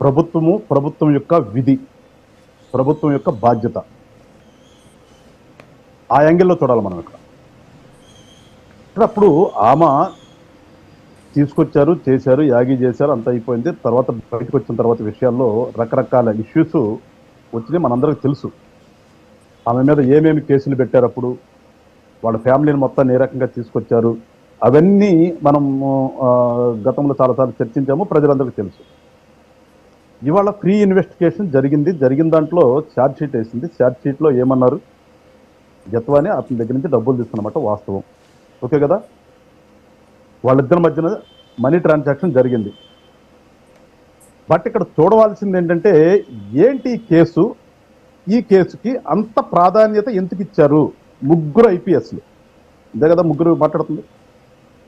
ప్రభుత్వం యొక్క విధి, ప్రభుత్వం యొక్క బాధ్యత, ఆ యాంగిల్లో చూడాలి మనం ఇక్కడ. అప్పుడు ఆమె తీసుకొచ్చారు, చేశారు, యాగి చేశారు, అంత అయిపోయింది. తర్వాత బయటకు వచ్చిన తర్వాత విషయాల్లో రకరకాల ఇష్యూస్ వచ్చినాయి, మనందరికీ తెలుసు. ఆమె మీద ఏమేమి కేసులు పెట్టారు, అప్పుడు వాళ్ళ ఫ్యామిలీని మొత్తాన్ని ఏ రకంగా తీసుకొచ్చారు, అవన్నీ మనం గతంలో చాలాసార్లు చర్చించాము, ప్రజలందరికీ తెలుసు. ఇవాళ ఫ్రీ ఇన్వెస్టిగేషన్ జరిగిన దాంట్లో ఛార్జ్ షీట్ వేసింది. ఛార్జ్ షీట్లో ఏమన్నారు, జత్వాని అతని దగ్గర నుంచి డబ్బులు తీసుకున్నమాట వాస్తవం, ఓకే కదా. వాళ్ళిద్దరి మధ్యన మనీ ట్రాన్సాక్షన్ జరిగింది. బట్ ఇక్కడ చూడవలసింది ఏంటంటే, ఏంటి కేసు, ఈ కేసుకి అంత ప్రాధాన్యత ఎందుకు ఇచ్చారు? ముగ్గురు ఐపీఎస్లు, ఇదే కదా ముగ్గురు మాట్లాడుతుంది,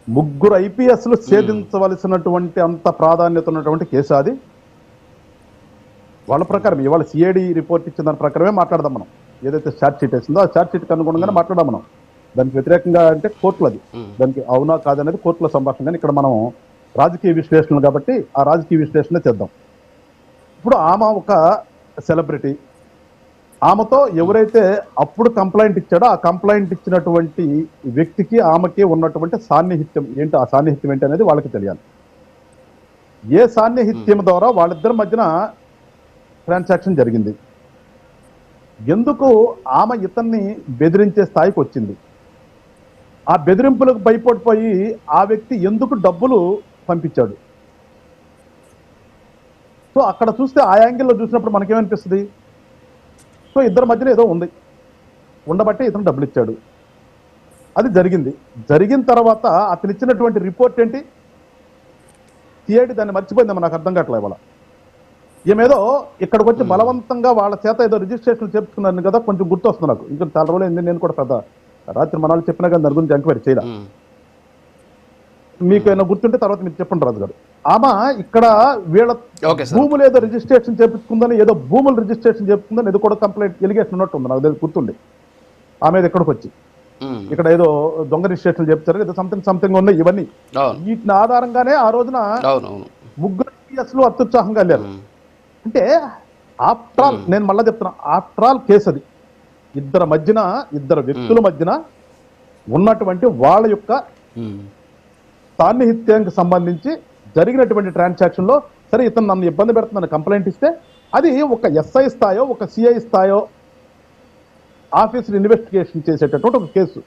ముగ్గురు ఐపీఎస్లు ఛేదించవలసినటువంటి అంత ప్రాధాన్యత ఉన్నటువంటి కేసు అది. వాళ్ళ ప్రకారం ఇవాళ సిఐడి రిపోర్ట్ ఇచ్చిన దాని ప్రకారమే మాట్లాడదాం మనం. ఏదైతే ఛార్జ్ షీట్ వేసిందో ఆ ఛార్జ్ షీట్కి అనుగుణంగానే మాట్లాడదాం మనం. దానికి వ్యతిరేకంగా అంటే కోర్టులు, అది దానికి అవునా కాదనేది కోర్టుల సంభాషణ. కానీ ఇక్కడ మనం రాజకీయ విశ్లేషణలు కాబట్టి ఆ రాజకీయ విశ్లేషణ చేద్దాం. ఇప్పుడు ఆమె ఒక సెలబ్రిటీ, ఆమెతో ఎవరైతే అప్పుడు కంప్లైంట్ ఇచ్చాడో ఆ కంప్లైంట్ ఇచ్చినటువంటి వ్యక్తికి ఆమెకి ఉన్నటువంటి సాన్నిహిత్యం ఏంటి, ఆ సాన్నిహిత్యం ఏంటి అనేది వాళ్ళకి తెలియాలి. ఏ సాన్నిహిత్యం ద్వారా వాళ్ళిద్దరి మధ్యన ట్రాన్సాక్షన్ జరిగింది, ఎందుకు ఆమె ఇతన్ని బెదిరించే స్థాయికి వచ్చింది, ఆ బెదిరింపులకు భయపడిపోయి ఆ వ్యక్తి ఎందుకు డబ్బులు పంపించాడు. సో అక్కడ చూస్తే ఆ యాంగిల్లో చూసినప్పుడు మనకేమనిపిస్తుంది, సో ఇద్దరి మధ్యన ఏదో ఉంది, ఉండబట్టే ఇతను డబ్బులు ఇచ్చాడు, అది జరిగింది. జరిగిన తర్వాత అతను ఇచ్చినటువంటి రిపోర్ట్ ఏంటి, సిఐడి దాన్ని మర్చిపోయిందేమో నాకు అర్థం కావట్లేదు. ఇవాళ ఏమేదో ఇక్కడికి వచ్చి బలవంతంగా వాళ్ళ చేత ఏదో రిజిస్ట్రేషన్ చెప్తున్నాను కదా, కొంచెం గుర్తొస్తుంది నాకు. ఇంకా చాలా రోజులు అయింది, నేను కూడా పెద్ద రాత్రి మనాలు చెప్పినా కానీ దాని గురించి ఎంక్వైరీ చేయలే. మీకు ఏమైనా గుర్తుంటే తర్వాత మీరు చెప్పండి రాజు గారు. ఆమె ఇక్కడ వీళ్ళ భూములు ఏదో రిజిస్ట్రేషన్ చేపించుకుందని, ఏదో భూములు రిజిస్ట్రేషన్ చెప్తుందని ఏదో కూడా కంప్లైంట్ ఎలిగేషన్ ఉన్నట్టు ఉంది, నాకు గుర్తుండి. ఆమె ఇక్కడికి వచ్చి ఇక్కడ ఏదో దొంగ రిజిస్ట్రేషన్ చెప్తారు, ఏదో సంథింగ్ ఉన్నాయి. ఇవన్నీ వీటిని ఆధారంగానే ఆ రోజున ముగ్గురు కేసులు అత్యుత్సాహంగా వెళ్ళారు. అంటే ఆఫ్టర్ ఆల్, నేను మళ్ళీ చెప్తున్నా, ఆఫ్టర్ ఆల్ కేసు అది ఇద్దరు వ్యక్తుల మధ్యన ఉన్నటువంటి వాళ్ళ యొక్క సాన్నిహిత్యానికి సంబంధించి జరిగినటువంటి ట్రాన్సాక్షన్ లో, సరే ఇతను నన్ను ఇబ్బంది పెడుతుందని కంప్లైంట్ ఇస్తే అది ఒక ఎస్ఐ స్థాయో ఒక సిఐ స్థాయో ఆఫీసులు ఇన్వెస్టిగేషన్ చేసేటటువంటి ఒక కేసు.